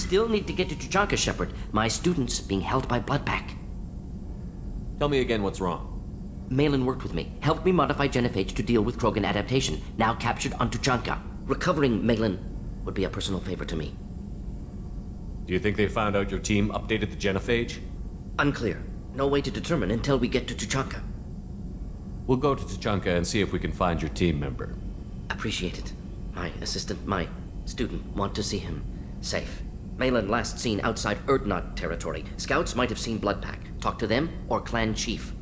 still need to get to Tuchanka, Shepard. My student's being held by Bloodpack. Tell me again what's wrong. Malin worked with me, helped me modify genophage to deal with Krogan adaptation, now captured on Tuchanka. Recovering Malin would be a personal favor to me. Do you think they found out your team updated the genophage? Unclear. No way to determine until we get to Tuchanka. We'll go to Tuchanka and see if we can find your team member. Appreciate it. My assistant, my student, want to see him safe. Malin last seen outside Urdnot territory. Scouts might have seen Bloodpack. Talk to them or clan chief.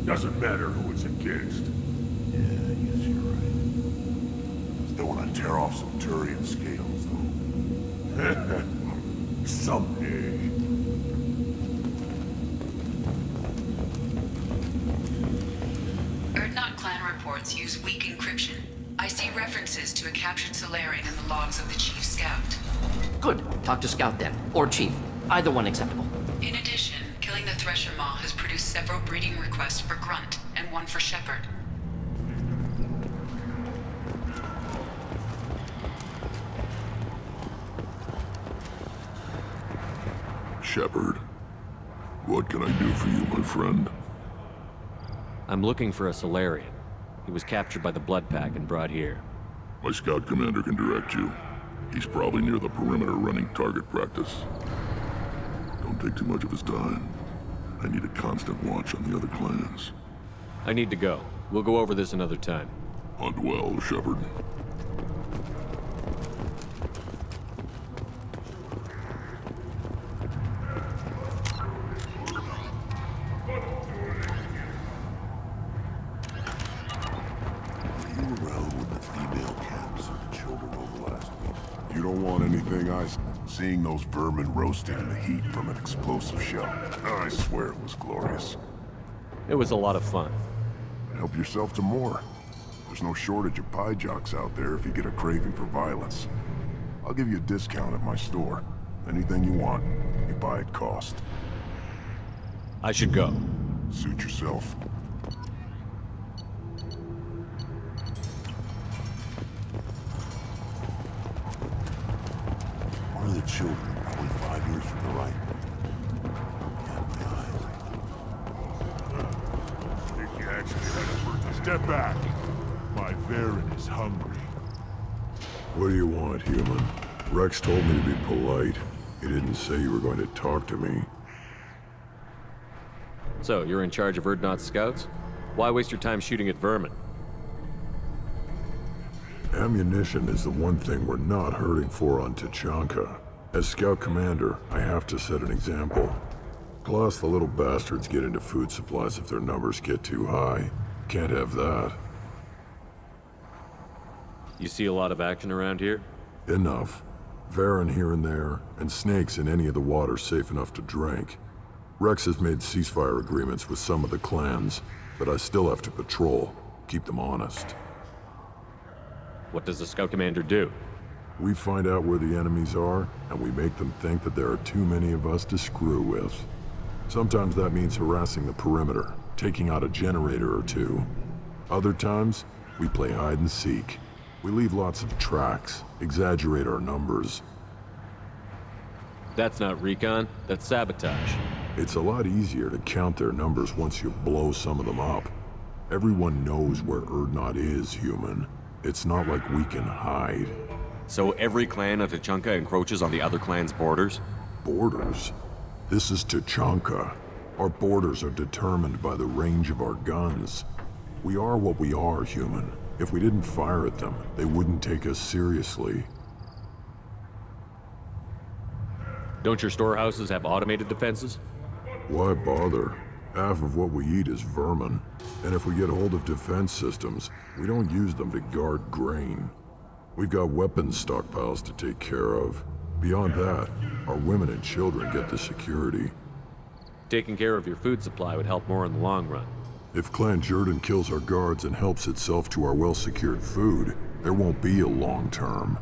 Doesn't matter who it's against. Yeah, I guess you're right. Still want to tear off some Turian scales, though. Someday. Urdnot clan reports use weak encryption. I see references to a captured Solarian in the logs of the Chief Scout. Good. Talk to Scout then. Or Chief. Either one acceptable. In addition, killing the Thresher Maw has produced several breeding requests for Grunt, and one for Shepard. Shepard, what can I do for you, my friend? I'm looking for a Solarian. He was captured by the Bloodpack and brought here. My scout commander can direct you. He's probably near the perimeter running target practice. Don't take too much of his time. I need a constant watch on the other clans. I need to go. We'll go over this another time. Hunt well, Shepard. You were around when the female camps and the children over last week. You don't want anything seeing those vermin roasting in the heat from an explosive shell. I swear it was glorious. It was a lot of fun. Help yourself to more. There's no shortage of pie jocks out there if you get a craving for violence. I'll give you a discount at my store. Anything you want, you buy at cost. I should go. Suit yourself. One of the children, probably 5 years from the right. Think you actually had a birthday? Step back. My Varen is hungry. What do you want, human? Rex told me to be polite. He didn't say you were going to talk to me. So, you're in charge of Urdnot scouts? Why waste your time shooting at vermin? Ammunition is the one thing we're not hurting for on Tachanka. As Scout Commander, I have to set an example. Plus, the little bastards get into food supplies if their numbers get too high. Can't have that. You see a lot of action around here? Enough. Varen here and there, and snakes in any of the water safe enough to drink. Rex has made ceasefire agreements with some of the clans, but I still have to patrol, keep them honest. What does the Scout Commander do? We find out where the enemies are, and we make them think that there are too many of us to screw with. Sometimes that means harassing the perimeter, taking out a generator or two. Other times, we play hide and seek. We leave lots of tracks, exaggerate our numbers. That's not recon, that's sabotage. It's a lot easier to count their numbers once you blow some of them up. Everyone knows where Urdnot is, human. It's not like we can hide. So every clan of Tachanka encroaches on the other clan's borders? Borders? This is Tachanka. Our borders are determined by the range of our guns. We are what we are, human. If we didn't fire at them, they wouldn't take us seriously. Don't your storehouses have automated defenses? Why bother? Half of what we eat is vermin. And if we get hold of defense systems, we don't use them to guard grain. We've got weapons stockpiles to take care of. Beyond that, our women and children get the security. Taking care of your food supply would help more in the long run. If Clan Jordan kills our guards and helps itself to our well-secured food, there won't be a long term.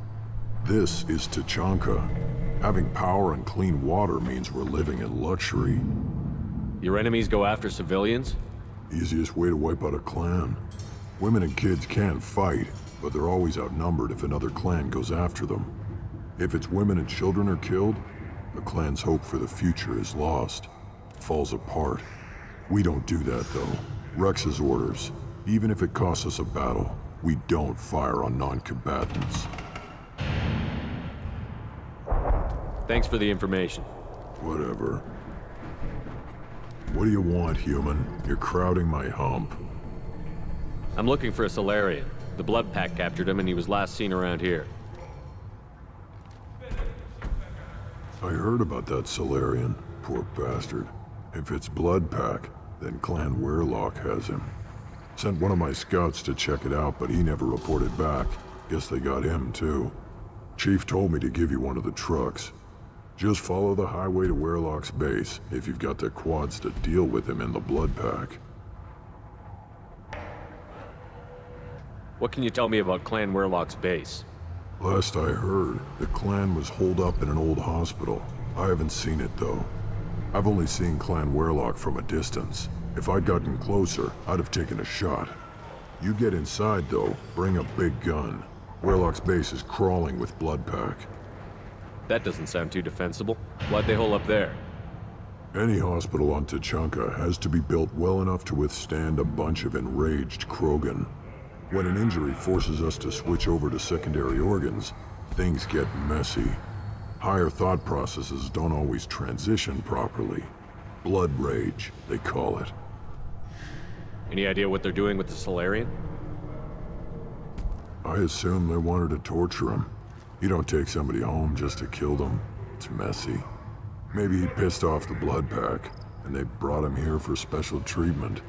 This is Tachanka. Having power and clean water means we're living in luxury. Your enemies go after civilians? Easiest way to wipe out a clan. Women and kids can fight, but they're always outnumbered if another clan goes after them. If its women and children are killed, the clan's hope for the future is lost. It falls apart. We don't do that, though. Rex's orders. Even if it costs us a battle, we don't fire on non-combatants. Thanks for the information. Whatever. What do you want, human? You're crowding my hump. I'm looking for a Solarian. The Blood Pack captured him and he was last seen around here. I heard about that Solarian. Poor bastard. If it's Blood Pack, then Clan Weirlock has him. Sent one of my scouts to check it out, but he never reported back. Guess they got him, too. Chief told me to give you one of the trucks. Just follow the highway to Weirlock's base, if you've got the quads to deal with him in the Blood Pack. What can you tell me about Clan Weirlock's base? Last I heard, the clan was holed up in an old hospital. I haven't seen it, though. I've only seen Clan Weirlock from a distance. If I'd gotten closer, I'd have taken a shot. You get inside, though, bring a big gun. Weirlock's base is crawling with Blood Pack. That doesn't sound too defensible. Why'd they hole up there? Any hospital on Tachanka has to be built well enough to withstand a bunch of enraged Krogan. When an injury forces us to switch over to secondary organs, things get messy. Higher thought processes don't always transition properly. Blood rage, they call it. Any idea what they're doing with the Solarian? I assume they wanted to torture him. You don't take somebody home just to kill them. It's messy. Maybe he pissed off the Blood Pack, and they brought him here for special treatment.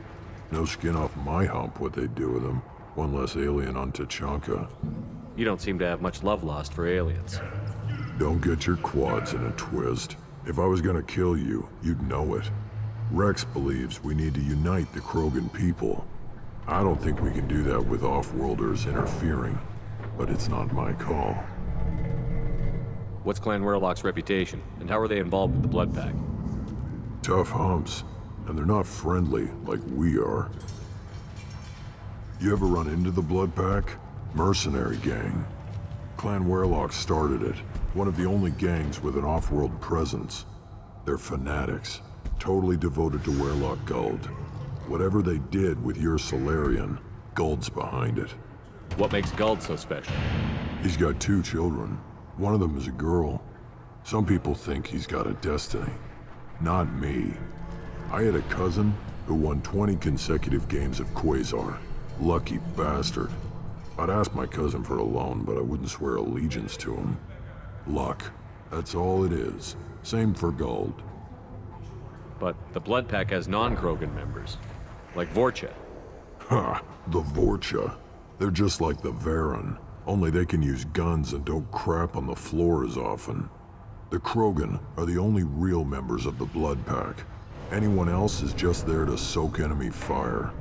No skin off my hump what they'd do with him. One less alien on Tachanka. You don't seem to have much love lost for aliens. Don't get your quads in a twist. If I was gonna kill you, you'd know it. Rex believes we need to unite the Krogan people. I don't think we can do that with off-worlders interfering, but it's not my call. What's Clan Weirlock's reputation, and how are they involved with the Blood Pack? Tough humps, and they're not friendly like we are. You ever run into the Blood Pack? Mercenary gang. Clan Weirlock started it, one of the only gangs with an off-world presence. They're fanatics, totally devoted to Weirlock Guld. Whatever they did with your Solarian, Guld's behind it. What makes Guld so special? He's got 2 children. One of them is a girl. Some people think he's got a destiny. Not me. I had a cousin who won 20 consecutive games of Quasar. Lucky bastard. I'd ask my cousin for a loan, but I wouldn't swear allegiance to him. Luck. That's all it is. Same for gold. But the Blood Pack has non-Krogan members, like Vorcha. Ha! The Vorcha. They're just like the Varen, only they can use guns and don't crap on the floor as often. The Krogan are the only real members of the Blood Pack. Anyone else is just there to soak enemy fire.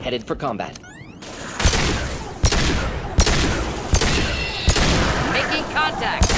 Headed for combat. Making contact!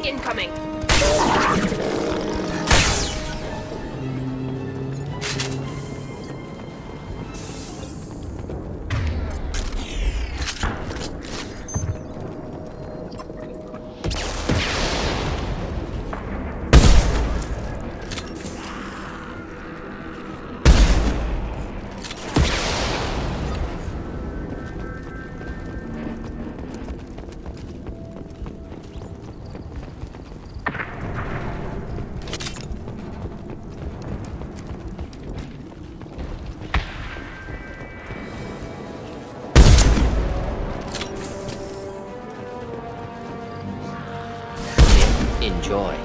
Incoming. Enjoy.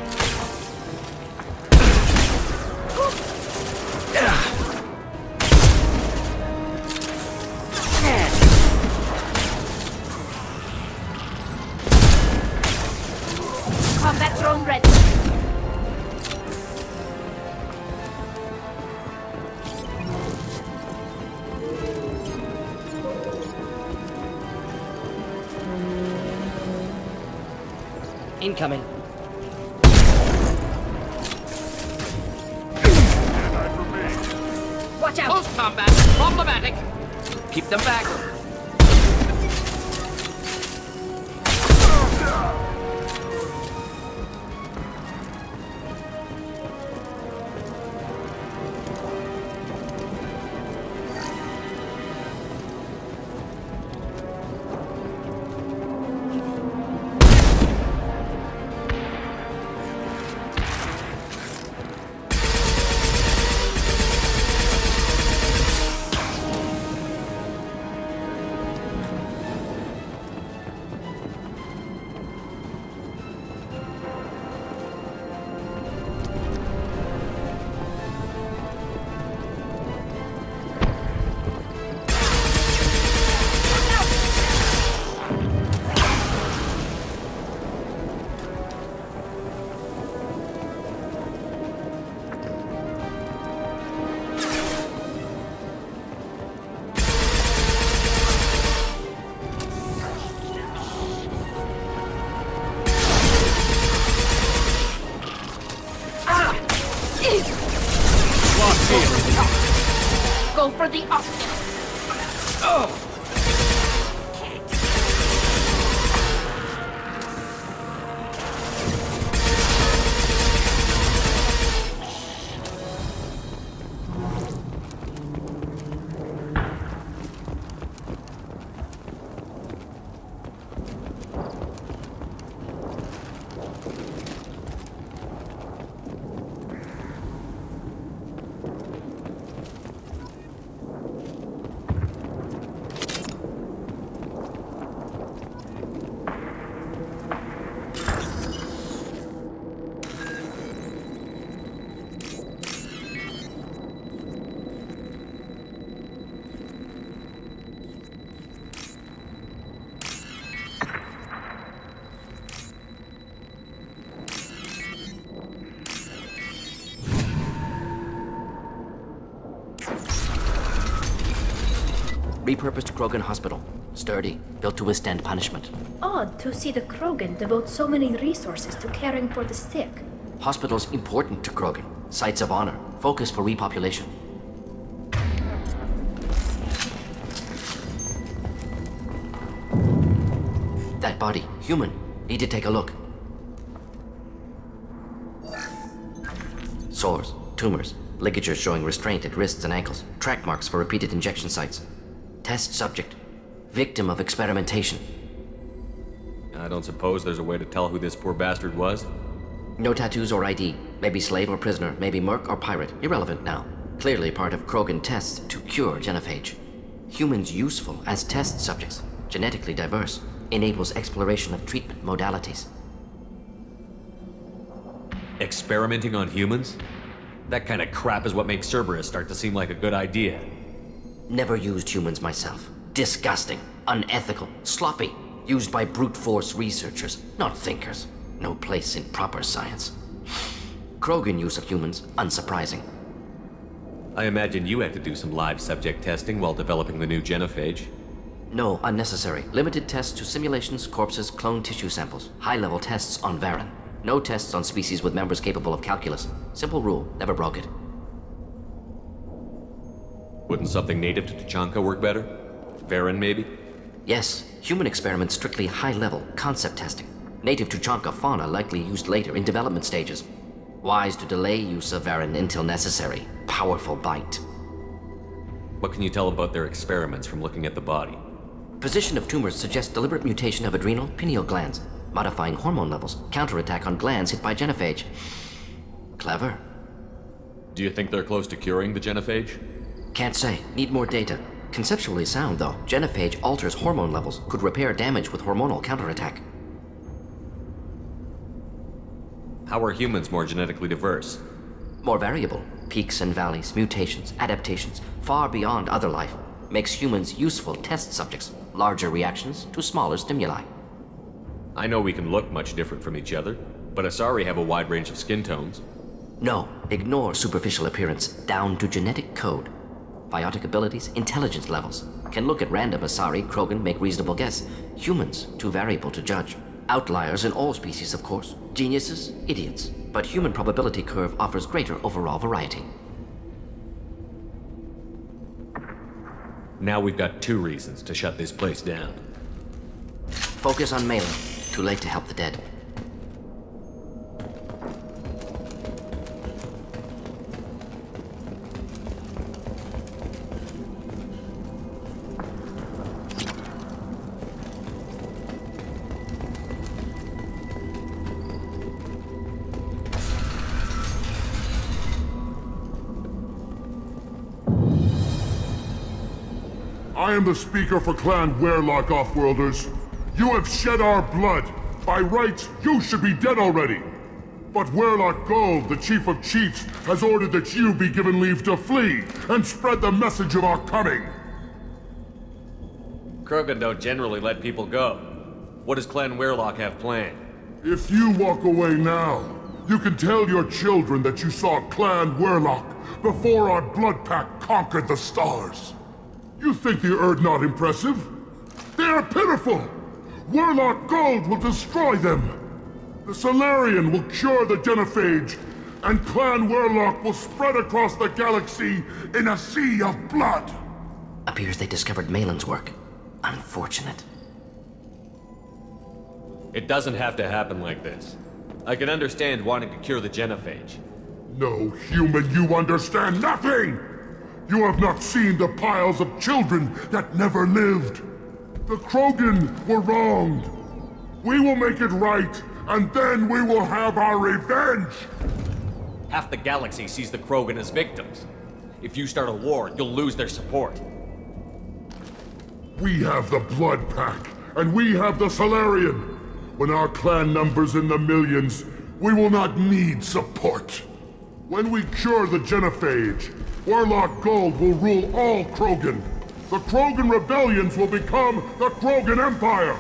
Combat drone ready. Incoming. Watch out! Close combat. Problematic. Keep them back. Repurposed Krogan Hospital. Sturdy, built to withstand punishment. Odd to see the Krogan devote so many resources to caring for the sick. Hospitals important to Krogan. Sites of honor. Focus for repopulation. That body, human. Need to take a look. Sores, tumors, ligatures showing restraint at wrists and ankles. Track marks for repeated injection sites. Test subject. Victim of experimentation. I don't suppose there's a way to tell who this poor bastard was? No tattoos or ID. Maybe slave or prisoner. Maybe merc or pirate. Irrelevant now. Clearly part of Krogan tests to cure genophage. Humans useful as test subjects. Genetically diverse. Enables exploration of treatment modalities. Experimenting on humans? That kind of crap is what makes Cerberus start to seem like a good idea. Never used humans myself. Disgusting, unethical, sloppy. Used by brute force researchers, not thinkers. No place in proper science. Krogan use of humans, unsurprising. I imagine you had to do some live subject testing while developing the new genophage. No, unnecessary. Limited tests to simulations, corpses, cloned tissue samples. High-level tests on Varen. No tests on species with members capable of calculus. Simple rule, never broke it. Wouldn't something native to Tuchanka work better? Varen, maybe? Yes, human experiments strictly high-level, concept testing. Native Tuchanka fauna likely used later in development stages. Wise to delay use of Varen until necessary. Powerful bite. What can you tell about their experiments from looking at the body? Position of tumors suggests deliberate mutation of adrenal, pineal glands, modifying hormone levels, counterattack on glands hit by genophage. Clever. Do you think they're close to curing the genophage? Can't say. Need more data. Conceptually sound, though. Genophage alters hormone levels, could repair damage with hormonal counterattack. How are humans more genetically diverse? More variable. Peaks and valleys, mutations, adaptations, far beyond other life. Makes humans useful test subjects. Larger reactions to smaller stimuli. I know we can look much different from each other, but Asari have a wide range of skin tones. No, ignore superficial appearance, down to genetic code. Biotic abilities, intelligence levels. Can look at random Asari, Krogan, make reasonable guess. Humans, too variable to judge. Outliers in all species, of course. Geniuses, idiots. But human probability curve offers greater overall variety. Now we've got 2 reasons to shut this place down. Focus on Malin. Too late to help the dead. I am the speaker for Clan Werlock, Offworlders. You have shed our blood. By rights, you should be dead already. But Werlock Gold, the Chief of Chiefs, has ordered that you be given leave to flee and spread the message of our coming. Krogan don't generally let people go. What does Clan Werlock have planned? If you walk away now, you can tell your children that you saw Clan Werlock before our blood pact conquered the stars. You think the Erd not impressive? They are pitiful! Werlock Gold will destroy them! The Solarian will cure the genophage, and Clan Werlock will spread across the galaxy in a sea of blood! Appears they discovered Malin's work. Unfortunate. It doesn't have to happen like this. I can understand wanting to cure the genophage. No, human, you understand nothing! You have not seen the piles of children that never lived. The Krogan were wronged. We will make it right, and then we will have our revenge! Half the galaxy sees the Krogan as victims. If you start a war, you'll lose their support. We have the Blood Pack, and we have the Solarian. When our clan numbers in the millions, we will not need support. When we cure the genophage, Warlock Gold will rule all Krogan. The Krogan rebellions will become the Krogan Empire.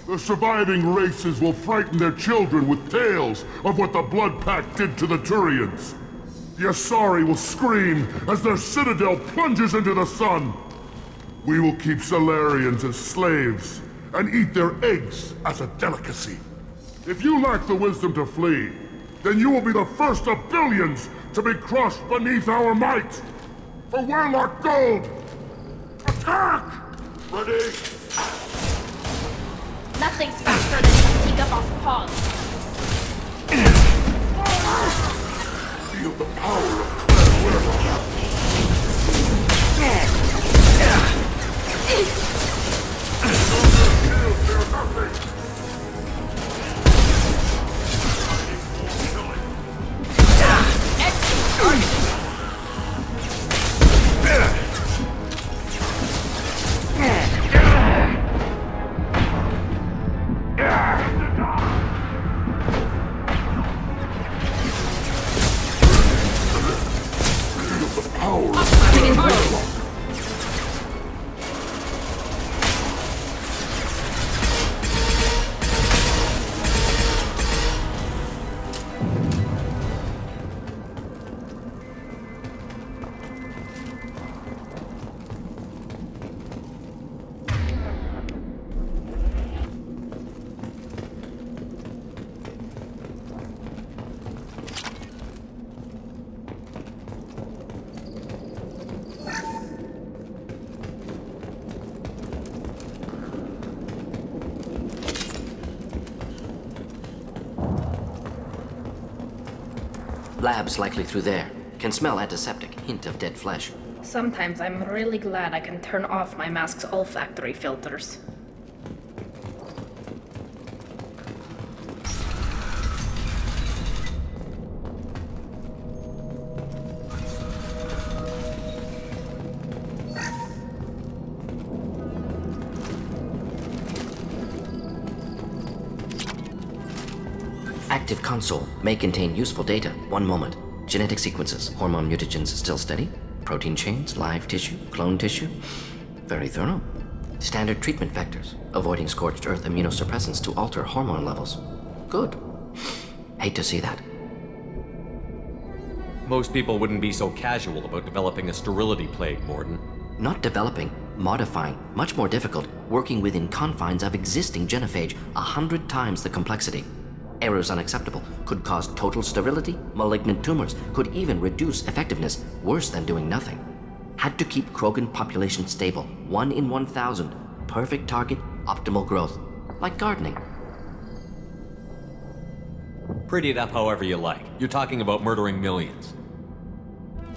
The surviving races will frighten their children with tales of what the Blood Pack did to the Turians. The Asari will scream as their citadel plunges into the sun. We will keep Solarians as slaves and eat their eggs as a delicacy. If you lack the wisdom to flee, then you will be the first of billions to be crushed beneath our might. For Warlock Gold! Attack! Ready? Nothing's faster than to sneak up off paws. Feel the power of Clan Werewolf. They're nothing. Labs likely through there. Can smell antiseptic, hint of dead flesh. Sometimes I'm really glad I can turn off my mask's olfactory filters. Active console may contain useful data. One moment. Genetic sequences, hormone mutagens still steady. Protein chains, live tissue, clone tissue. Very thorough. Standard treatment vectors, avoiding scorched earth immunosuppressants to alter hormone levels. Good. Hate to see that. Most people wouldn't be so casual about developing a sterility plague, Mordin. Not developing, modifying, much more difficult, working within confines of existing genophage, 100 times the complexity. Errors unacceptable, could cause total sterility, malignant tumors, could even reduce effectiveness, worse than doing nothing. Had to keep Krogan population stable, 1 in 1,000, perfect target, optimal growth, like gardening. Pretty it up however you like. You're talking about murdering millions.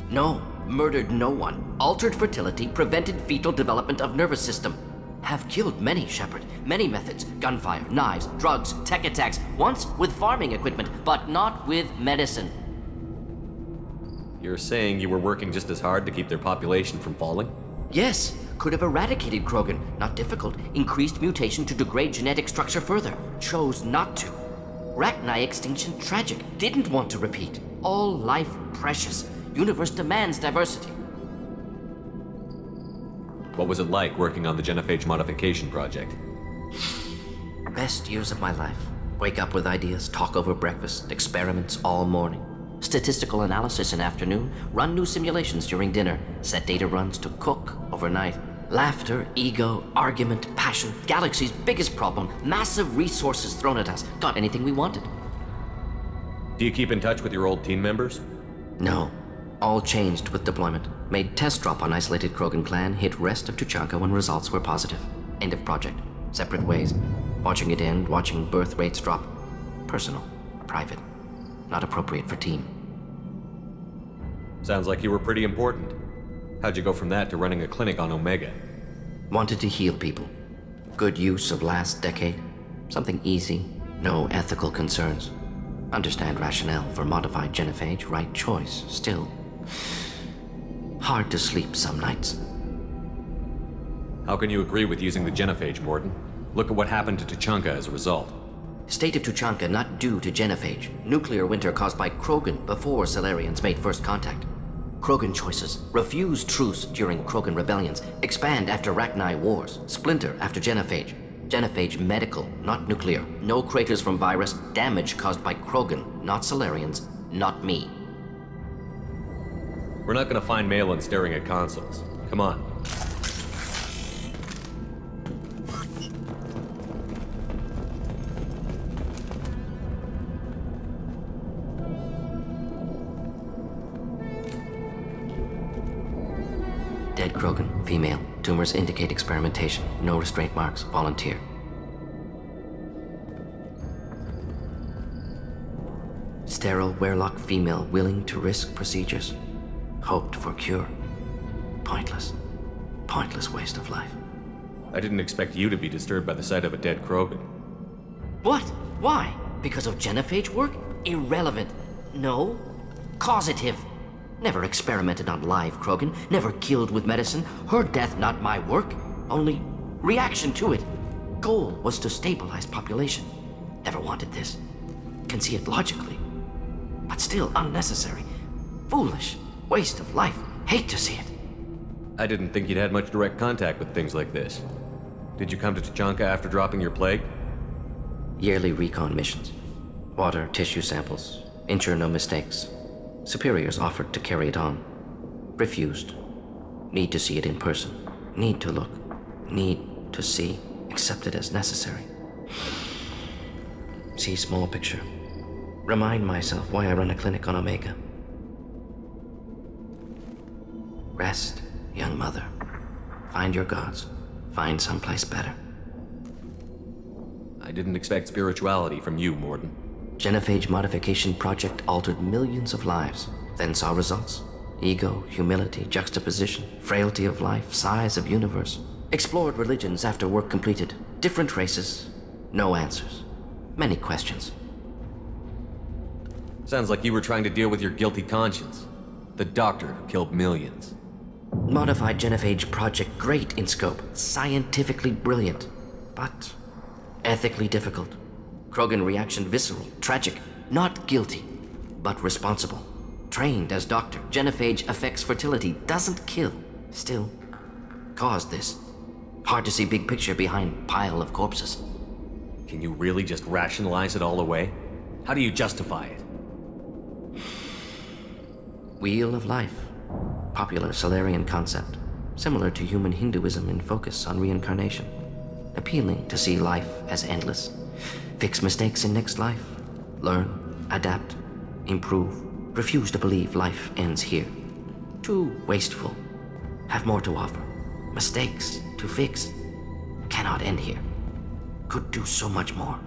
No, murdered no one. Altered fertility, prevented fetal development of nervous system. Have killed many, Shepard. Many methods. Gunfire, knives, drugs, tech attacks. Once with farming equipment, but not with medicine. You're saying you were working just as hard to keep their population from falling? Yes, could have eradicated Krogan. Not difficult. Increased mutation to degrade genetic structure further. Chose not to. Rachni extinction tragic. Didn't want to repeat. All life precious. Universe demands diversity. What was it like working on the genophage modification project? Best years of my life. Wake up with ideas, talk over breakfast, experiments all morning. Statistical analysis in afternoon, run new simulations during dinner, set data runs to cook overnight. Laughter, ego, argument, passion, galaxy's biggest problem, massive resources thrown at us. Got anything we wanted. Do you keep in touch with your old team members? No. All changed with deployment. Made test drop on isolated Krogan clan, hit rest of Tuchanka when results were positive. End of project. Separate ways. Watching it end, watching birth rates drop. Personal. Private. Not appropriate for team. Sounds like you were pretty important. How'd you go from that to running a clinic on Omega? Wanted to heal people. Good use of last decade. Something easy. No ethical concerns. Understand rationale for modified genophage, right choice. Still, hard to sleep some nights. How can you agree with using the genophage, Mordin? Look at what happened to Tuchanka as a result. State of Tuchanka not due to genophage. Nuclear winter caused by Krogan before Salarians made first contact. Krogan choices. Refuse truce during Krogan rebellions. Expand after Rachni wars. Splinter after genophage. Genophage medical, not nuclear. No craters from virus. Damage caused by Krogan, not Salarians, not me. We're not gonna find Malin staring at consoles. Come on. Dead Krogan, female. Tumors indicate experimentation. No restraint marks. Volunteer. Sterile Werelock female willing to risk procedures. Hoped for cure. Pointless. Pointless waste of life. I didn't expect you to be disturbed by the sight of a dead Krogan. What? Why? Because of genophage work? Irrelevant. No. Causative. Never experimented on live Krogan. Never killed with medicine. Her death not my work. Only reaction to it. Goal was to stabilize population. Never wanted this. Can see it logically. But still unnecessary. Foolish. Waste of life. Hate to see it. I didn't think you'd had much direct contact with things like this. Did you come to Tuchanka after dropping your plague? Yearly recon missions. Water, tissue samples. Ensure no mistakes. Superiors offered to carry it on. Refused. Need to see it in person. Need to look. Need to see. Accept it as necessary. See small picture. Remind myself why I run a clinic on Omega. Rest, young mother. Find your gods. Find someplace better. I didn't expect spirituality from you, Mordin. Genophage modification project altered millions of lives, then saw results. Ego, humility, juxtaposition, frailty of life, size of universe. Explored religions after work completed. Different races, no answers. Many questions. Sounds like you were trying to deal with your guilty conscience. The doctor who killed millions. Modified genophage project great in scope, scientifically brilliant, but ethically difficult. Krogan reaction visceral, tragic, not guilty, but responsible. Trained as doctor, genophage affects fertility, doesn't kill, still caused this. Hard to see big picture behind pile of corpses. Can you really just rationalize it all away? How do you justify it? Wheel of life. Popular Salarian concept. Similar to human Hinduism in focus on reincarnation. Appealing to see life as endless. Fix mistakes in next life. Learn, adapt, improve. Refuse to believe life ends here. Too wasteful. Have more to offer. Mistakes to fix. Cannot end here. Could do so much more.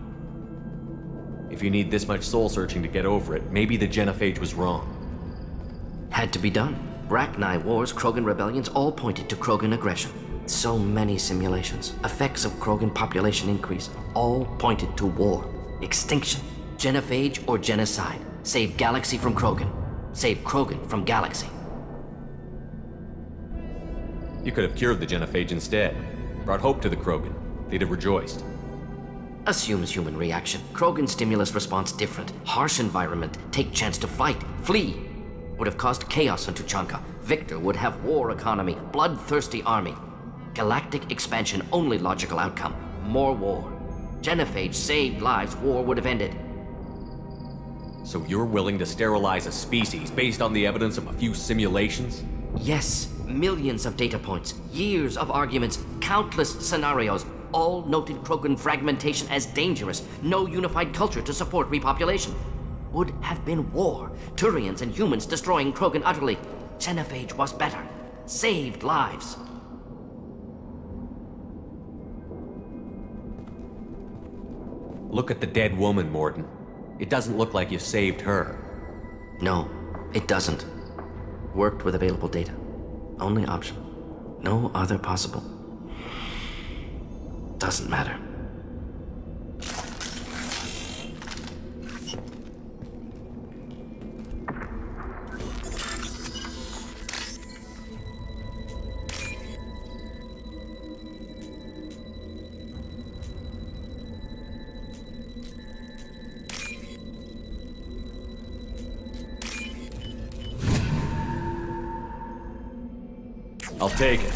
If you need this much soul-searching to get over it, maybe the genophage was wrong. Had to be done. Rachni wars, Krogan rebellions, all pointed to Krogan aggression. So many simulations, effects of Krogan population increase, all pointed to war, extinction, genophage or genocide. Save galaxy from Krogan. Save Krogan from galaxy. You could have cured the genophage instead. Brought hope to the Krogan. They'd have rejoiced. Assumes human reaction. Krogan stimulus response different. Harsh environment. Take chance to fight. Flee. Would have caused chaos on Tuchanka. Victor would have war economy. Bloodthirsty army. Galactic expansion only logical outcome. More war. Genophage saved lives. War would have ended. So you're willing to sterilize a species based on the evidence of a few simulations? Yes. Millions of data points. Years of arguments. Countless scenarios. All noted Krogan fragmentation as dangerous. No unified culture to support repopulation. would have been war. Turians and humans destroying Krogan utterly. Genophage was better. Saved lives. Look at the dead woman, Mordin. It doesn't look like you saved her. No, it doesn't. Worked with available data. Only option. No other possible. Doesn't matter. I'll take it.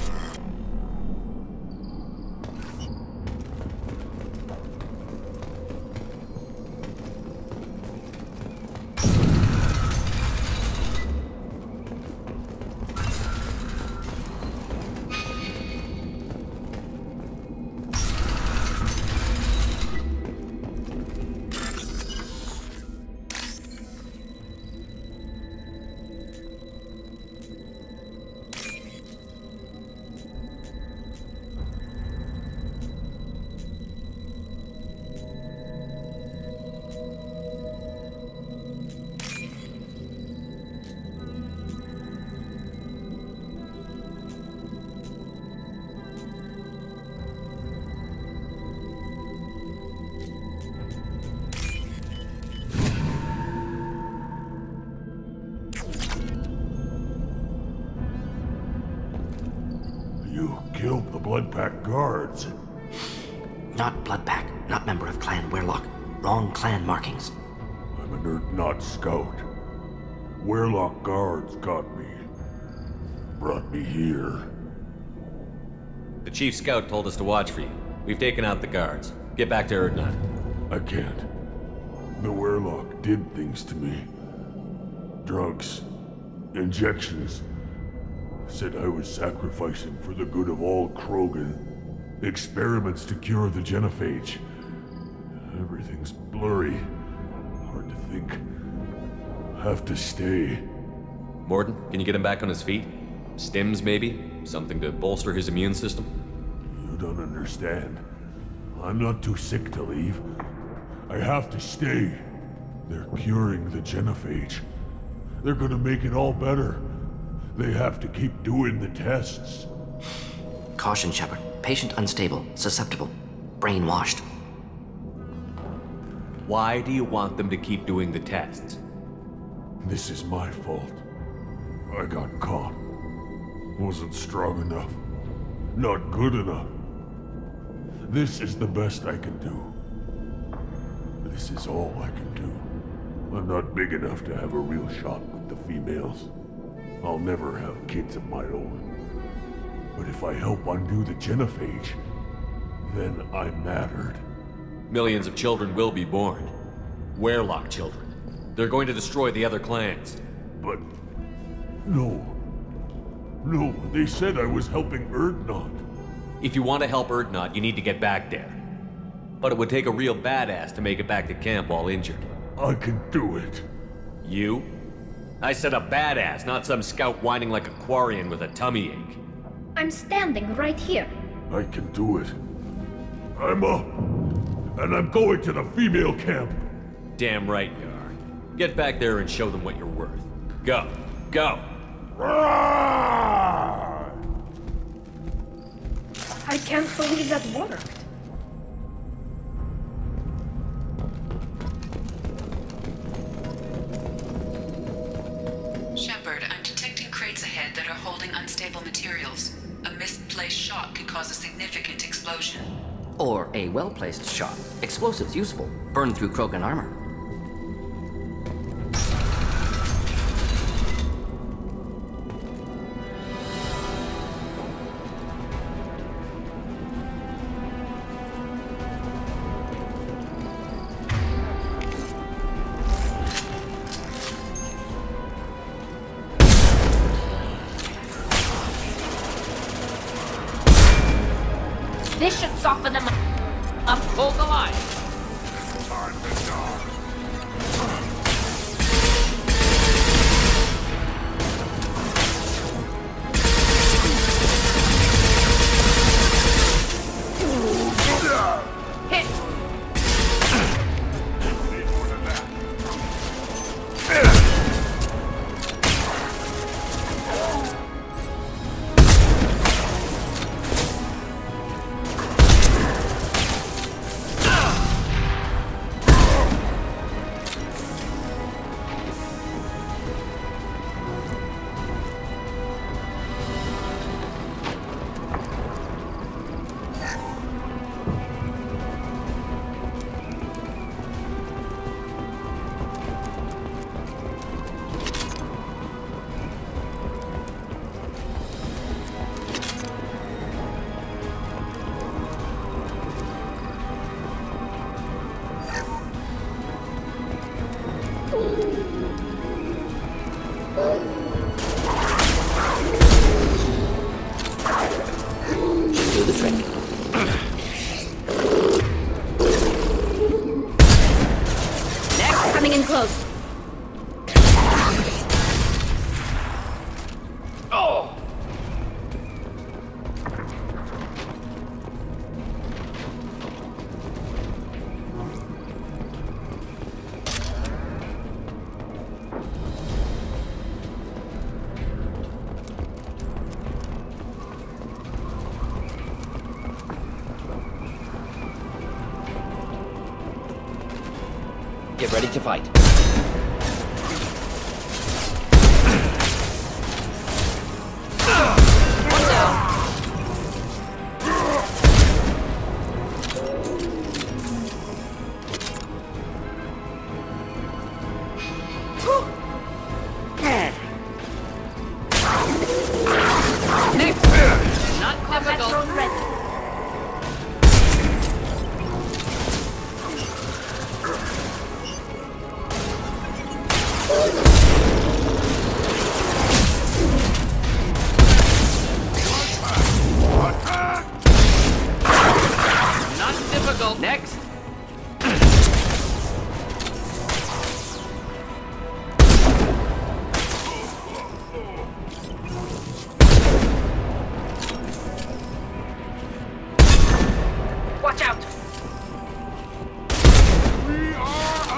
You killed the Blood Pack guards. Not Blood Pack, not member of Clan Werlock. Wrong clan markings. I'm an Urdnot scout. Werlock guards got me. Brought me here. The Chief Scout told us to watch for you. We've taken out the guards. Get back to Urdnot. I can't. The Werlock did things to me. Drugs. Injections. Said I was sacrificing for the good of all Krogan. Experiments to cure the genophage. Everything's blurry. Hard to think. Have to stay. Mordin, can you get him back on his feet? Stims, maybe? Something to bolster his immune system? You don't understand. I'm not too sick to leave. I have to stay. They're curing the genophage. They're gonna make it all better. They have to keep doing the tests. Caution, Shepard. Patient unstable, susceptible, brainwashed. Why do you want them to keep doing the tests? This is my fault. I got caught. Wasn't strong enough. Not good enough. This is the best I can do. This is all I can do. I'm not big enough to have a real shot with the females. I'll never have kids of my own. But if I help undo the genophage, then I mattered. Millions of children will be born. Werlock children. They're going to destroy the other clans. But... no. No, they said I was helping Urdnot. If you want to help Urdnot, you need to get back there. But it would take a real badass to make it back to camp while injured. I can do it. You? I said a badass, not some scout whining like a Quarian with a tummy ache. I'm standing right here. I can do it. I'm up. And I'm going to the female camp. Damn right you are. Get back there and show them what you're worth. Go. Go. I can't believe that worked. Shepard, I'm detecting crates ahead that are holding unstable materials. A misplaced shot could cause a significant explosion. Or a well-placed shot. Explosives useful. Burn through Krogan armor. This should soften them up. Hold the line. Next, coming in close. Get ready to fight. One down. Not difficult. Drone ready. Not difficult. Next. Watch out.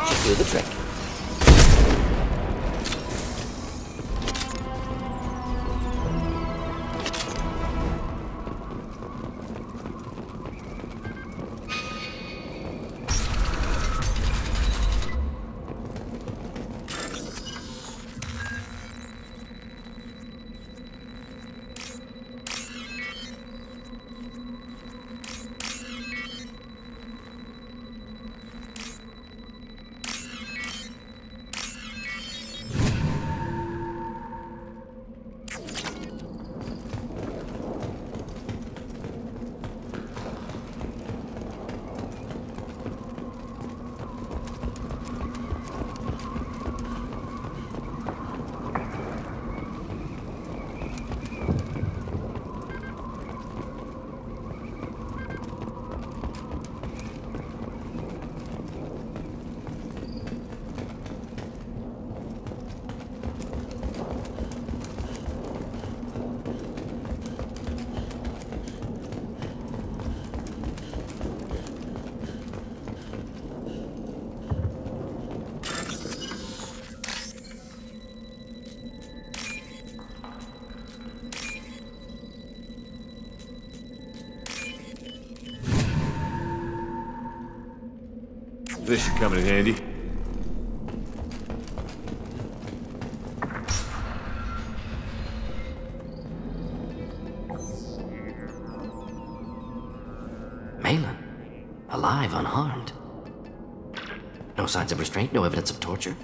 Should do the trick. This should come in handy. Malin, alive, unharmed. No signs of restraint, no evidence of torture.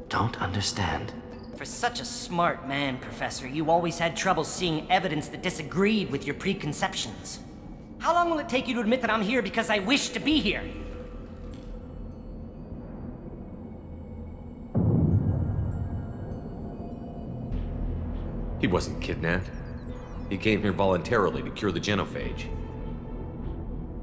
Don't understand. For such a smart man, Professor, you always had trouble seeing evidence that disagreed with your preconceptions. How long will it take you to admit that I'm here because I wish to be here? He wasn't kidnapped. He came here voluntarily to cure the genophage.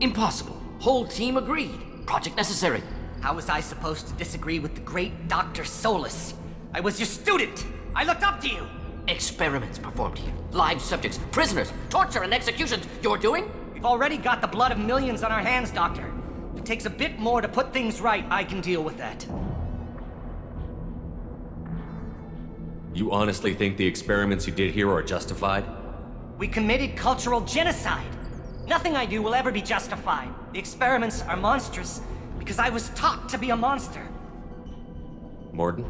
Impossible. Whole team agreed. Project necessary. How was I supposed to disagree with the great Dr. Solus? I was your student! I looked up to you! Experiments performed here. Live subjects, prisoners, torture and executions. You're doing? We've already got the blood of millions on our hands, Doctor. If it takes a bit more to put things right, I can deal with that. You honestly think the experiments you did here are justified? We committed cultural genocide. Nothing I do will ever be justified. The experiments are monstrous because I was taught to be a monster. Mordin,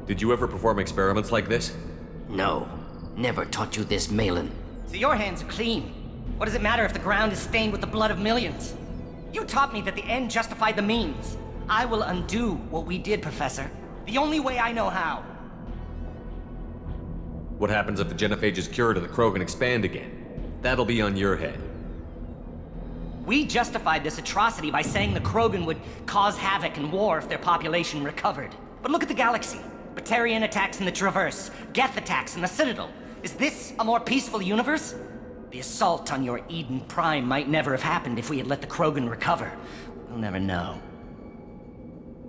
did you ever perform experiments like this? No. Never taught you this, Malin. So your hands are clean. What does it matter if the ground is stained with the blood of millions? You taught me that the end justified the means. I will undo what we did, Professor. The only way I know how. What happens if the genophage is cured and the Krogan expand again? That'll be on your head. We justified this atrocity by saying the Krogan would cause havoc and war if their population recovered. But look at the galaxy. Batarian attacks in the Traverse, Geth attacks in the Citadel. Is this a more peaceful universe? The assault on your Eden Prime might never have happened if we had let the Krogan recover. We'll never know.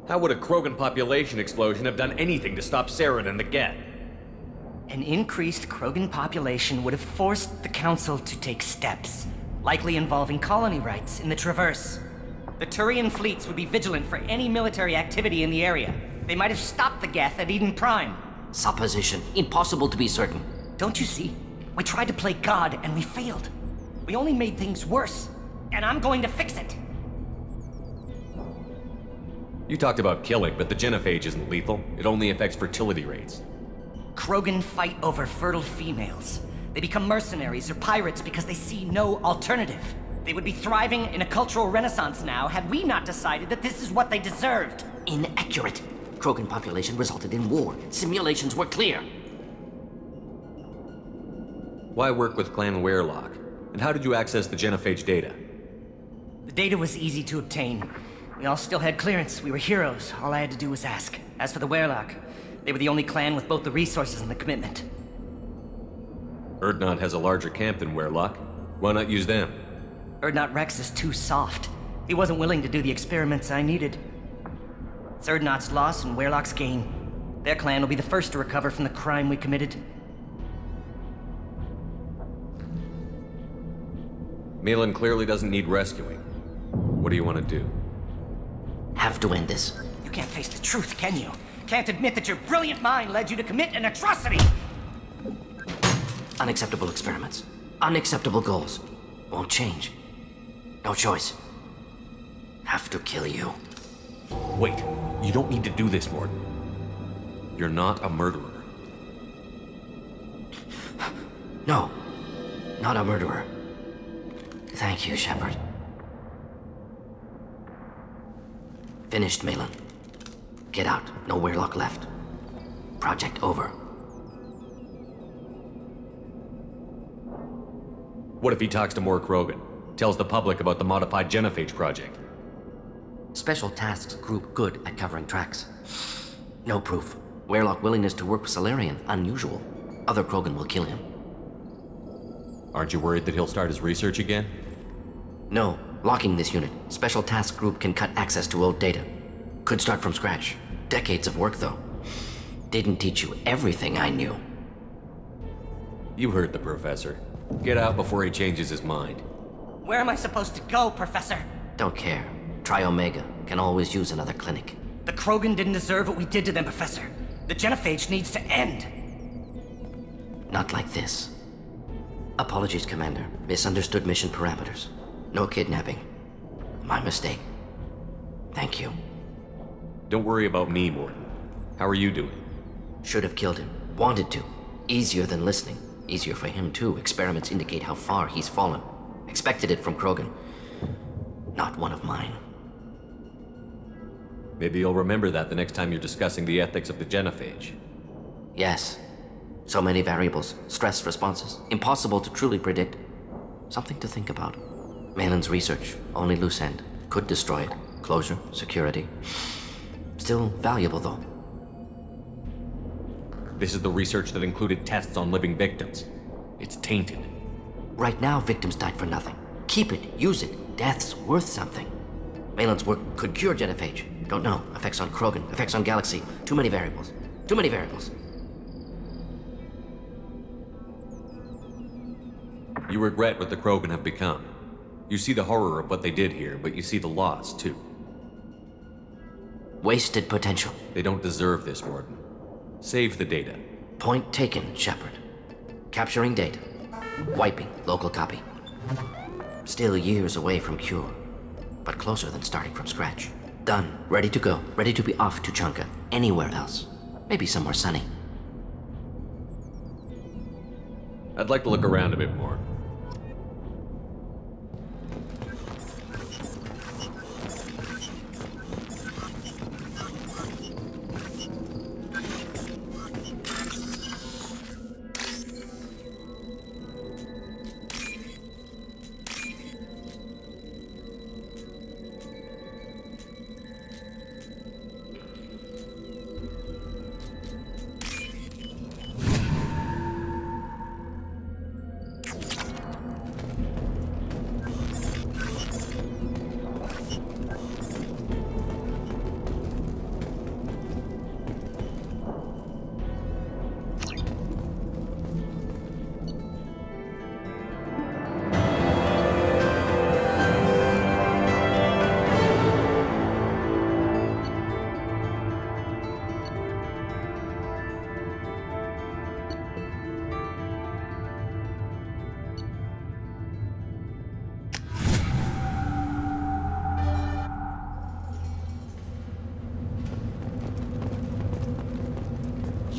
How would a Krogan population explosion have done anything to stop Saren and the Geth? An increased Krogan population would have forced the Council to take steps, likely involving colony rights in the Traverse. The Turian fleets would be vigilant for any military activity in the area. They might have stopped the Geth at Eden Prime. Supposition. Impossible to be certain. Don't you see? We tried to play God and we failed. We only made things worse, and I'm going to fix it. You talked about killing, but the genophage isn't lethal. It only affects fertility rates. Krogan fight over fertile females. They become mercenaries or pirates because they see no alternative. They would be thriving in a cultural renaissance now had we not decided that this is what they deserved. Inaccurate. Krogan population resulted in war. Simulations were clear. Why work with Clan Werelock? And how did you access the genophage data? The data was easy to obtain. We all still had clearance. We were heroes. All I had to do was ask. As for the Werelock, they were the only clan with both the resources and the commitment. Urdnot has a larger camp than Werelock. Why not use them? Urdnot Rex is too soft. He wasn't willing to do the experiments I needed. It's Urdnot's loss and Werelock's gain. Their clan will be the first to recover from the crime we committed. Malin clearly doesn't need rescuing. What do you want to do? Have to end this. You can't face the truth, can you? Can't admit that your brilliant mind led you to commit an atrocity! Unacceptable experiments. Unacceptable goals. Won't change. No choice. Have to kill you. Wait, you don't need to do this, Mordin. You're not a murderer. No. Not a murderer. Thank you, Shepard. Finished, Malin. Get out. No Werelock left. Project over. What if he talks to more Krogan? Tells the public about the modified genophage project? Special Tasks Group good at covering tracks. No proof. Werelock willingness to work with Salarian, unusual. Other Krogan will kill him. Aren't you worried that he'll start his research again? No. Locking this unit. Special Task Group can cut access to old data. Could start from scratch. Decades of work, though. Didn't teach you everything I knew. You heard the professor. Get out before he changes his mind. Where am I supposed to go, Professor? Don't care. Try Omega. Can always use another clinic. The Krogan didn't deserve what we did to them, Professor. The genophage needs to end. Not like this. Apologies, Commander. Misunderstood mission parameters. No kidnapping. My mistake. Thank you. Don't worry about me, Mordin. How are you doing? Should have killed him. Wanted to. Easier than listening. Easier for him, too. Experiments indicate how far he's fallen. Expected it from Krogan. Not one of mine. Maybe you'll remember that the next time you're discussing the ethics of the genophage. Yes. So many variables. Stress responses. Impossible to truly predict. Something to think about. Malin's research. Only loose end. Could destroy it. Closure. Security. Still valuable, though. This is the research that included tests on living victims. It's tainted. Right now, victims died for nothing. Keep it. Use it. Death's worth something. Malin's work could cure genophage. Don't know. Effects on Krogan. Effects on Galaxy. Too many variables. Too many variables. You regret what the Krogan have become. You see the horror of what they did here, but you see the loss, too. Wasted potential. They don't deserve this, Mordin. Save the data. Point taken, Shepard. Capturing data. Wiping local copy. Still years away from cure, but closer than starting from scratch. Done. Ready to go. Ready to be off to Chunka. Anywhere else. Maybe somewhere sunny. I'd like to look around a bit more.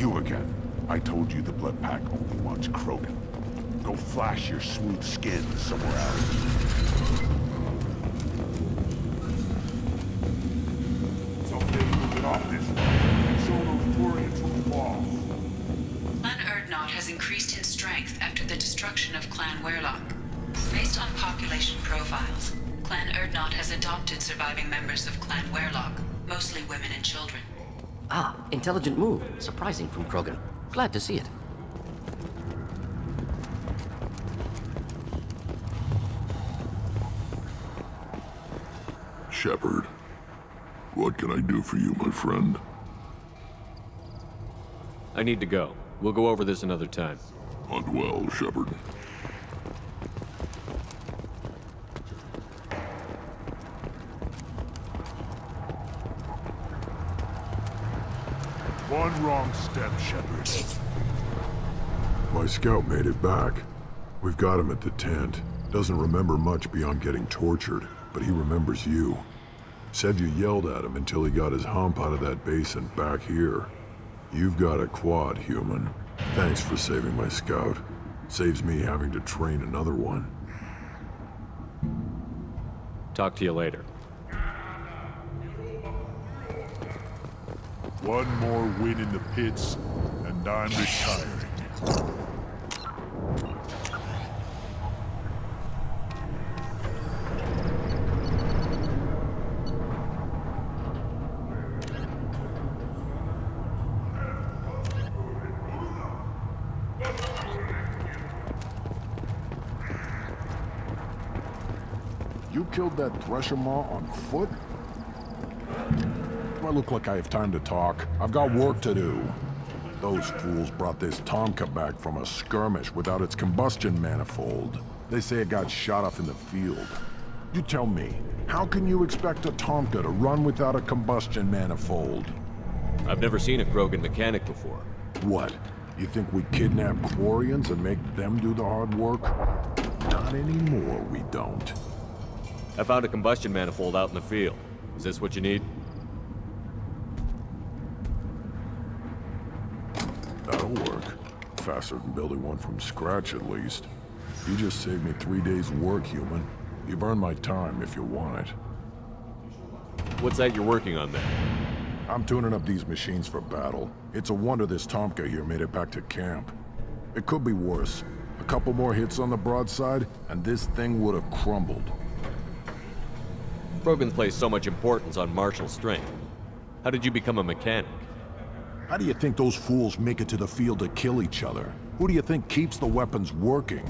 You again. I told you the Blood Pack only wants Krogan. Go flash your smooth skin somewhere else. Someday we'll get off this one and show those Turians who's boss. Clan Urdnot has increased in strength after the destruction of Clan Werlock. Based on population profiles, Clan Urdnot has adopted surviving members of Clan Werlock, mostly women and children. Ah, intelligent move. Surprising from Krogan. Glad to see it. Shepard, what can I do for you, my friend? I need to go. We'll go over this another time. Hunt well, Shepard. One wrong step, Shepard. My scout made it back. We've got him at the tent. Doesn't remember much beyond getting tortured, but he remembers you. Said you yelled at him until he got his hump out of that basin back here. You've got a quad, human. Thanks for saving my scout. Saves me having to train another one. Talk to you later. One more win in the pits, and I'm retiring. You killed that Thresher Maw on foot? Do I look like I have time to talk? I've got work to do. Those fools brought this Tomka back from a skirmish without its combustion manifold. They say it got shot off in the field. You tell me, how can you expect a Tomka to run without a combustion manifold? I've never seen a Krogan mechanic before. What? You think we kidnap Quarians and make them do the hard work? Not anymore, we don't. I found a combustion manifold out in the field. Is this what you need? That'll work. Faster than building one from scratch, at least. You just saved me 3 days' work, human. You've earned my time if you want it. What's that you're working on then? I'm tuning up these machines for battle. It's a wonder this Tomka here made it back to camp. It could be worse. A couple more hits on the broadside, and this thing would have crumbled. Krogans place so much importance on martial strength. How did you become a mechanic? How do you think those fools make it to the field to kill each other? Who do you think keeps the weapons working?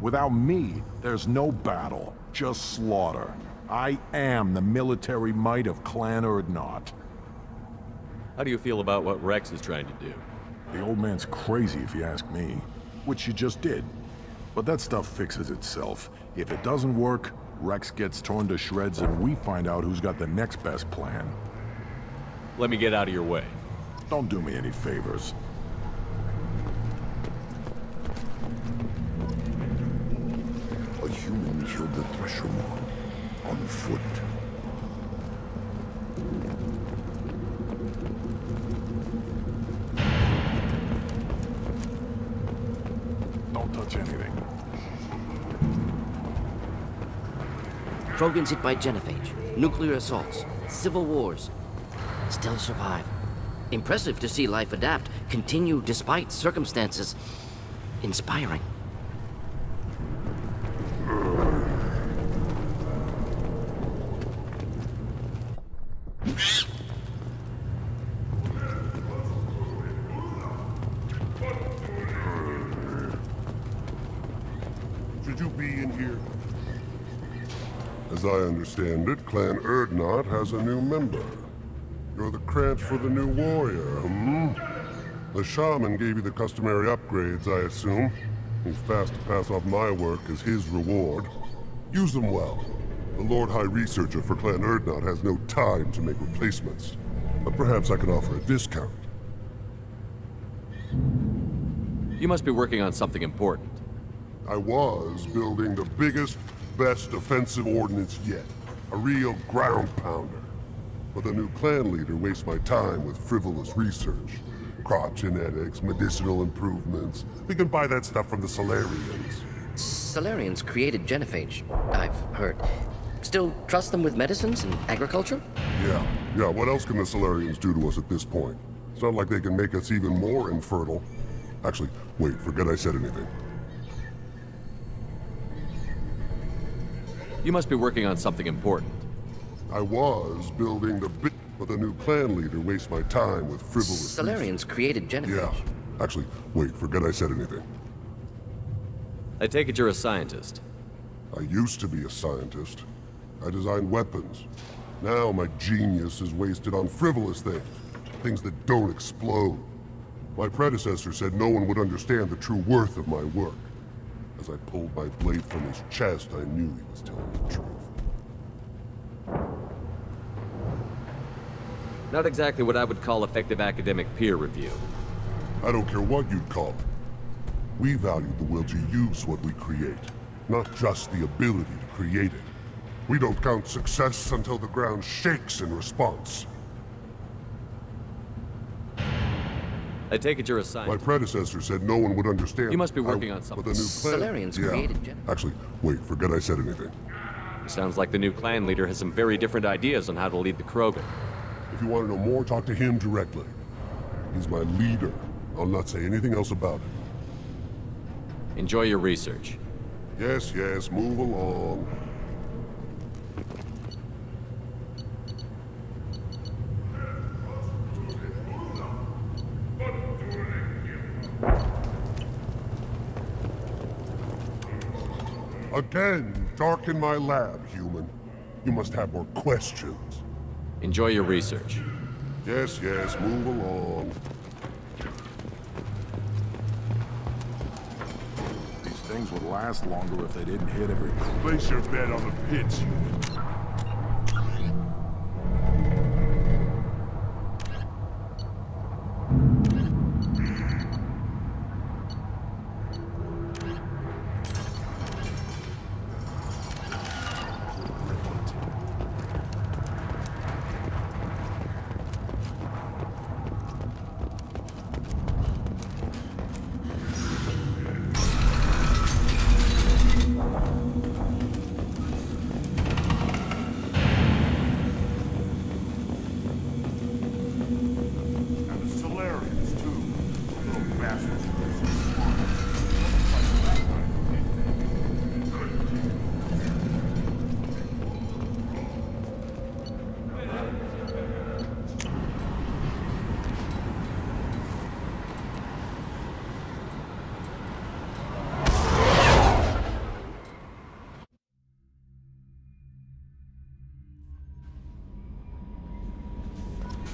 Without me, there's no battle, just slaughter. I am the military might of Clan Urdnot. How do you feel about what Rex is trying to do? The old man's crazy if you ask me, which you just did. But that stuff fixes itself. If it doesn't work, Rex gets torn to shreds and we find out who's got the next best plan. Let me get out of your way. Don't do me any favors. A human killed the Thresher Maw on foot. Don't touch anything. Krogans hit by genophage, nuclear assaults, civil wars. Still survive. Impressive to see life adapt, continue despite circumstances. Inspiring. Should you be in here? As I understand it, Clan Urdnot has a new member. You're the cranch for the new warrior, hmm? The shaman gave you the customary upgrades, I assume. He's fast to pass off my work as his reward. Use them well. The Lord High Researcher for Clan Urdnot has no time to make replacements. But perhaps I can offer a discount. You must be working on something important. I was building the biggest, best offensive ordnance yet. A real ground pounder. But the new clan leader wastes my time with frivolous research. Crop genetics, medicinal improvements. We can buy that stuff from the Solarians. Solarians created genophage, I've heard. Still trust them with medicines and agriculture? Yeah, what else can the Solarians do to us at this point? It's not like they can make us even more infertile. Actually, wait, forget I said anything. You must be working on something important. I was building the bit, but the new clan leader wastes my time with frivolous... Solarians created genophage. Yeah, actually, wait, forget I said anything. I take it you're a scientist. I used to be a scientist. I designed weapons. Now my genius is wasted on frivolous things. Things that don't explode. My predecessor said no one would understand the true worth of my work. As I pulled my blade from his chest, I knew he was telling the truth. Not exactly what I would call effective academic peer review. I don't care what you'd call it. We value the will to use what we create, not just the ability to create it. We don't count success until the ground shakes in response. I take it you're a My scientist. predecessor said no one would understand. You must be working on something. With a new plan. Solarians Yeah. created genophage. Actually, wait, forget I said anything. Sounds like the new clan leader has some very different ideas on how to lead the Krogan. If you want to know more, talk to him directly. He's my leader. I'll not say anything else about it. Enjoy your research. Yes, move along. Again, darken my lab, human. You must have more questions. Enjoy your research. Yes, move along. These things would last longer if they didn't hit everything. Place your bet on the pits, human.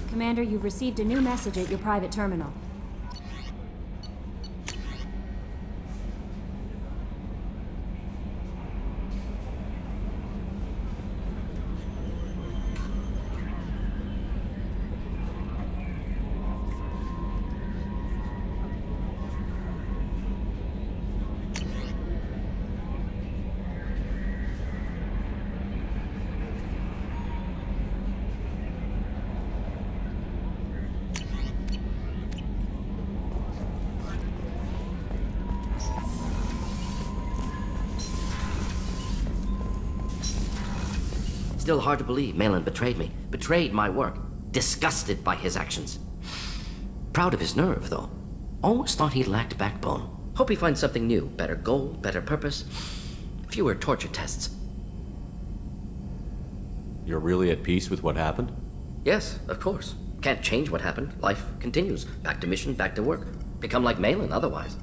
Commander, you've received a new message at your private terminal. Still hard to believe Malin betrayed me, betrayed my work, disgusted by his actions. Proud of his nerve, though. Always thought he lacked backbone. Hope he finds something new, better goal, better purpose, fewer torture tests. You're really at peace with what happened? Yes, of course. Can't change what happened. Life continues. Back to mission, back to work. Become like Malin otherwise.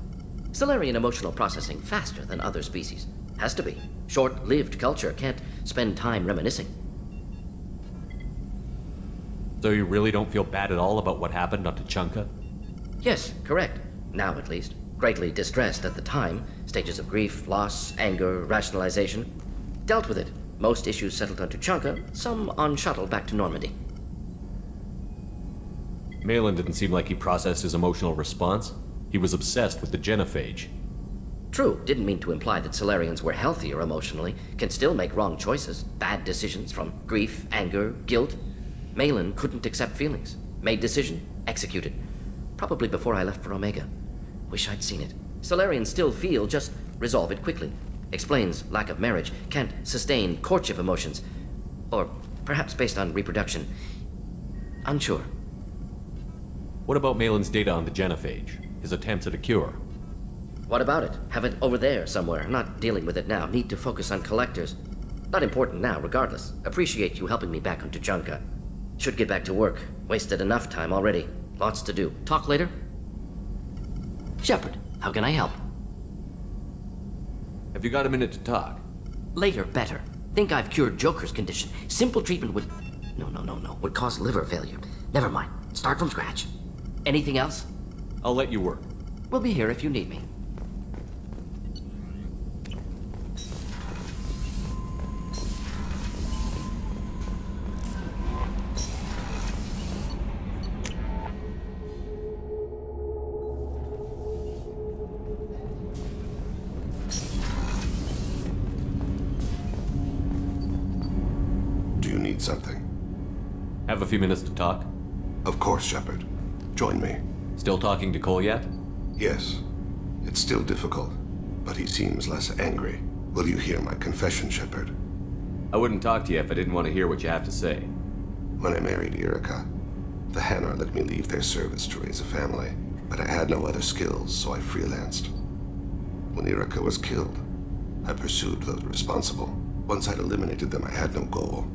Solarian emotional processing faster than other species. Has to be. Short-lived culture can't spend time reminiscing. So you really don't feel bad at all about what happened on Tuchanka? Yes, correct. Now at least. Greatly distressed at the time. Stages of grief, loss, anger, rationalization. Dealt with it. Most issues settled on Tuchanka, some on shuttle back to Normandy. Malin didn't seem like he processed his emotional response. He was obsessed with the genophage. True, didn't mean to imply that Solarians were healthier emotionally, can still make wrong choices, bad decisions from grief, anger, guilt. Malin couldn't accept feelings, made decision, executed. Probably before I left for Omega. Wish I'd seen it. Solarians still feel, just resolve it quickly. Explains lack of marriage, can't sustain courtship emotions. Or perhaps based on reproduction. Unsure. What about Malin's data on the genophage? His attempts at a cure? What about it? Have it over there somewhere. Not dealing with it now. Need to focus on collectors. Not important now, regardless. Appreciate you helping me back on Tuchanka. Should get back to work. Wasted enough time already. Lots to do. Talk later? Shepard, how can I help? Have you got a minute to talk? Later, better. Think I've cured Joker's condition. Simple treatment would... No. Would cause liver failure. Never mind. Start from scratch. Anything else? I'll let you work. We'll be here if you need me. Something. Have a few minutes to talk? Of course, Shepard. Join me. Still talking to Cole yet? Yes. It's still difficult, but he seems less angry. Will you hear my confession, Shepard? I wouldn't talk to you if I didn't want to hear what you have to say. When I married Irika, the Hanar let me leave their service to raise a family, but I had no other skills, so I freelanced. When Irika was killed, I pursued those responsible. Once I'd eliminated them, I had no goal.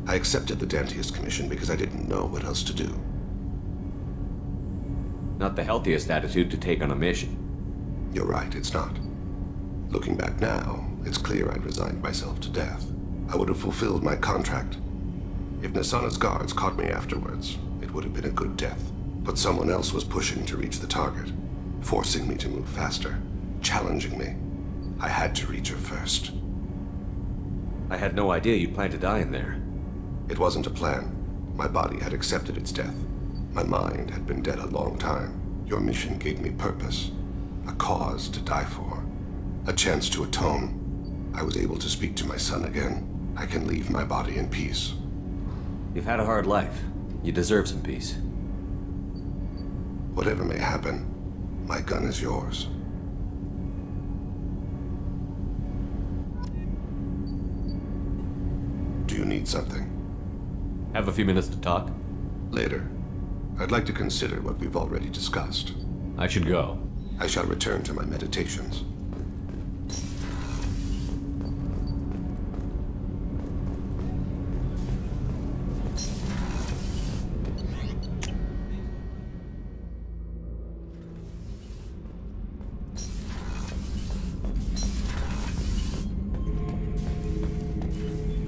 I accepted the Dantius commission because I didn't know what else to do. Not the healthiest attitude to take on a mission. You're right, it's not. Looking back now, it's clear I'd resigned myself to death. I would have fulfilled my contract. If Nasana's guards caught me afterwards, it would have been a good death. But someone else was pushing to reach the target, forcing me to move faster, challenging me. I had to reach her first. I had no idea you planned to die in there. It wasn't a plan. My body had accepted its death. My mind had been dead a long time. Your mission gave me purpose, a cause to die for, a chance to atone. I was able to speak to my son again. I can leave my body in peace. You've had a hard life. You deserve some peace. Whatever may happen, my gun is yours. Do you need something? Have a few minutes to talk? Later. I'd like to consider what we've already discussed. I should go. I shall return to my meditations.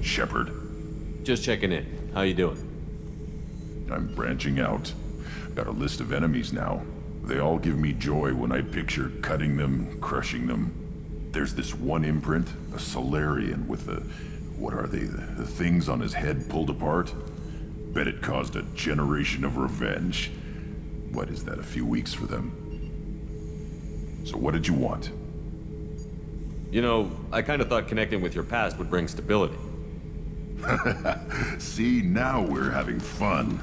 Shepard. Just checking in. How you doing? I'm branching out. Got a list of enemies now. They all give me joy when I picture cutting them, crushing them. There's this one imprint, a Solarian with the... what are they? The things on his head pulled apart? Bet it caused a generation of revenge. What is that, a few weeks for them? So what did you want? You know, I kind of thought connecting with your past would bring stability. See, now we're having fun.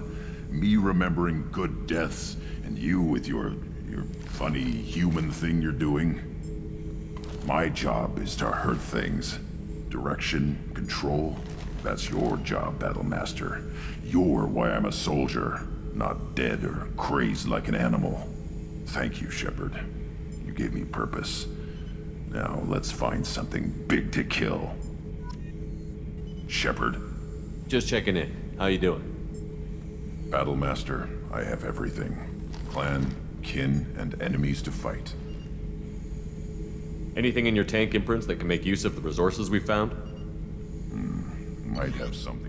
Me remembering good deaths, and you with your funny human thing you're doing. My job is to hurt things. Direction, control, that's your job, Battle Master. You're why I'm a soldier, not dead or crazed like an animal. Thank you, Shepard. You gave me purpose. Now let's find something big to kill. Shepard. Just checking in. How you doing? Battle Master, I have everything. Clan, kin, and enemies to fight. Anything in your tank imprints that can make use of the resources we found? Might have something.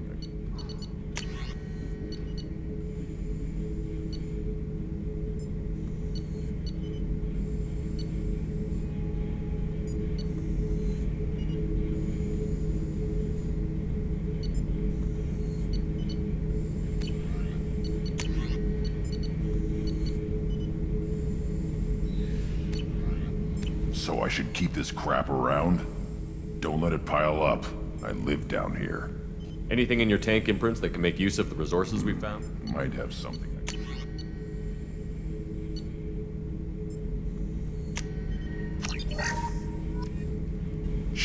So I should keep this crap around? Don't let it pile up. I live down here. Anything in your tank imprints that can make use of the resources we found? Might have something.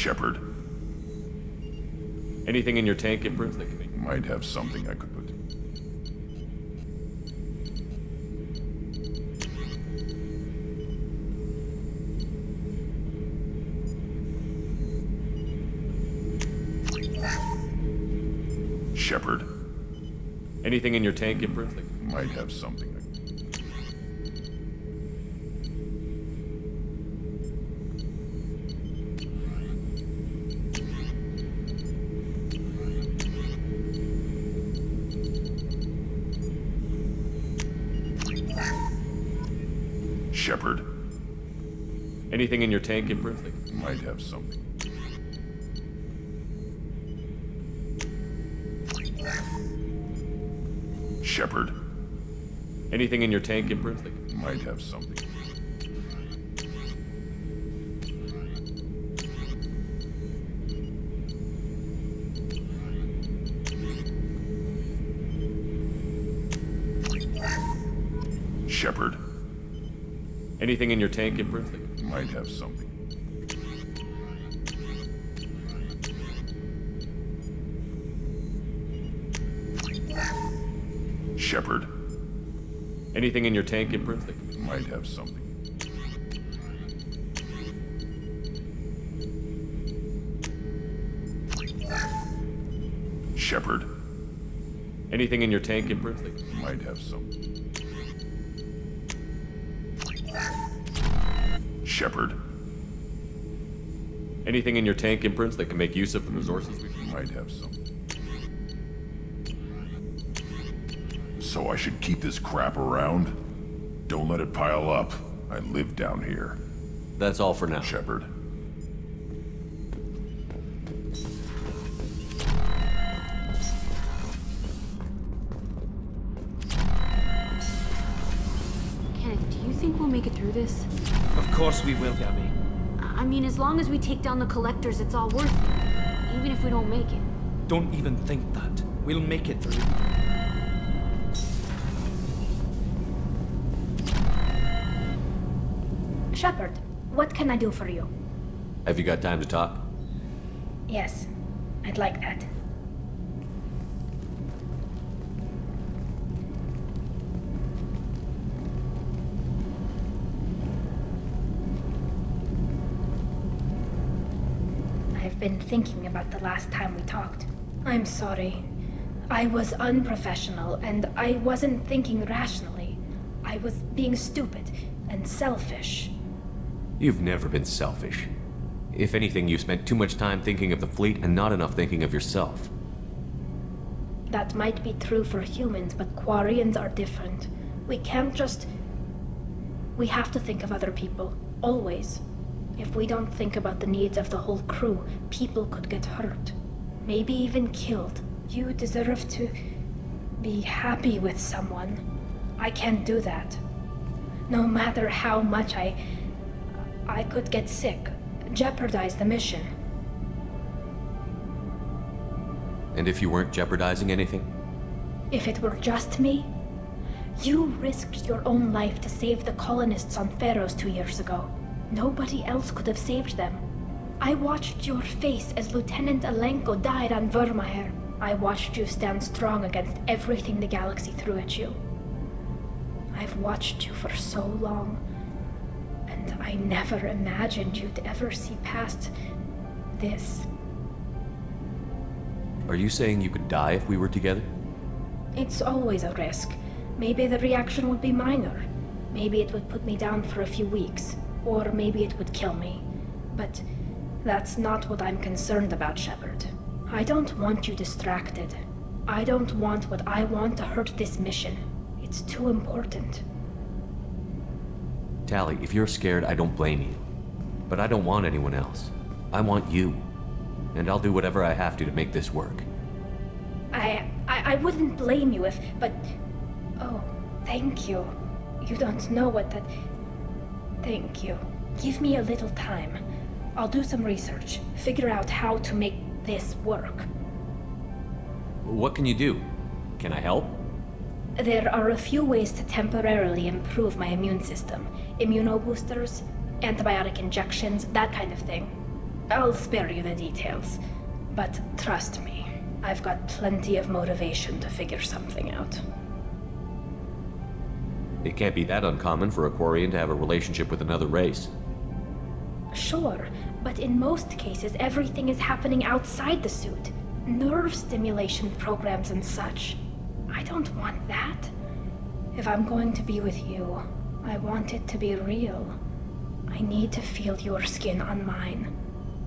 Shepard. Anything in your tank, Empress, that can make... Might have something I could put... Shepard. Anything in your tank, Empress, that can... Might have something I... Shepard. Anything in your tank, Empress, that can... Might have something. Shepard. Anything in your tank, Empress, that can... Might have something. Shepard. Anything in your tank, Empress, that can... Might have something. Shepard. Anything in your tank, Empress, that can... Might have something. Shepard. Anything in your tank, Empress, that can... Might have something. Shepard. Anything in your tank, Empress, that can make use of the resources we... Might have something. So I should keep this crap around? Don't let it pile up. I live down here. That's all for now. Shepard. Kenneth, do you think we'll make it through this? Of course we will, Gabby. I mean, as long as we take down the collectors, it's all worth it. Even if we don't make it. Don't even think that. We'll make it through. Shepard, what can I do for you? Have you got time to talk? Yes, I'd like that. I've been thinking about the last time we talked. I'm sorry. I was unprofessional, and I wasn't thinking rationally. I was being stupid and selfish. You've never been selfish. If anything, you spent too much time thinking of the fleet and not enough thinking of yourself. That might be true for humans, but Quarians are different. We can't just... We have to think of other people, always. If we don't think about the needs of the whole crew, people could get hurt. Maybe even killed. You deserve to be happy with someone. I can't do that. No matter how much I could get sick, jeopardize the mission. And if you weren't jeopardizing anything? If it were just me? You risked your own life to save the colonists on Pharaohs 2 years ago. Nobody else could have saved them. I watched your face as Lieutenant Alenko died on Vermeer. I watched you stand strong against everything the galaxy threw at you. I've watched you for so long. And I never imagined you'd ever see past this. Are you saying you could die if we were together? It's always a risk. Maybe the reaction would be minor. Maybe it would put me down for a few weeks. Or maybe it would kill me. But that's not what I'm concerned about, Shepard. I don't want you distracted. I don't want what I want to hurt this mission. It's too important. Tali, if you're scared, I don't blame you. But I don't want anyone else. I want you. And I'll do whatever I have to make this work. I wouldn't blame you if, but... Oh, thank you. You don't know what that... Thank you. Give me a little time. I'll do some research, figure out how to make this work. What can you do? Can I help? There are a few ways to temporarily improve my immune system. Immunoboosters, antibiotic injections, that kind of thing. I'll spare you the details. But trust me, I've got plenty of motivation to figure something out. It can't be that uncommon for a Quarian to have a relationship with another race. Sure, but in most cases everything is happening outside the suit. Nerve stimulation programs and such. I don't want that. If I'm going to be with you, I want it to be real. I need to feel your skin on mine.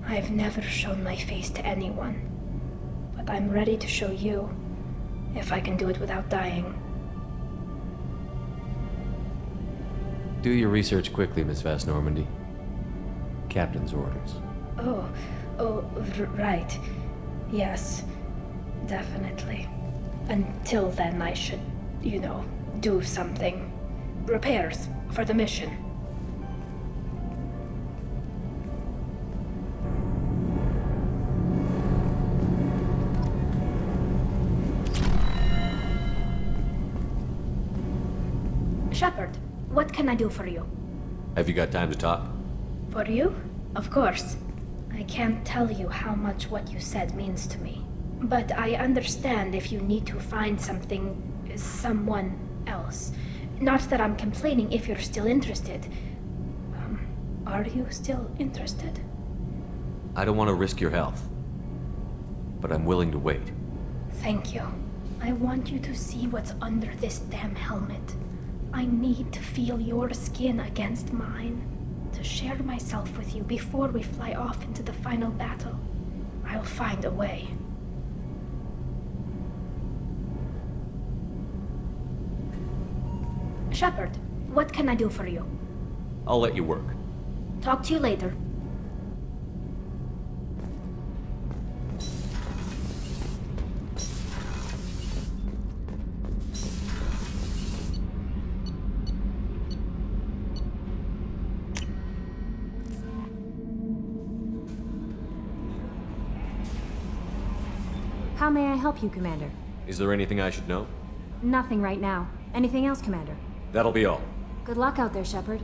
I've never shown my face to anyone. But I'm ready to show you, if I can do it without dying. Do your research quickly, Miss Vast Normandy. Captain's orders. Right. Yes, definitely. Until then, I should, do something. Repairs for the mission. Shepard, what can I do for you? Have you got time to talk? For you? Of course. I can't tell you how much what you said means to me. But I understand if you need to find someone else. Not that I'm complaining if you're still interested. Are you still interested? I don't want to risk your health. But I'm willing to wait. Thank you. I want you to see what's under this damn helmet. I need to feel your skin against mine. To share myself with you before we fly off into the final battle. I'll find a way. Shepard, what can I do for you? I'll let you work. Talk to you later. How may I help you, Commander? Is there anything I should know? Nothing right now. Anything else, Commander? That'll be all. Good luck out there, Shepard.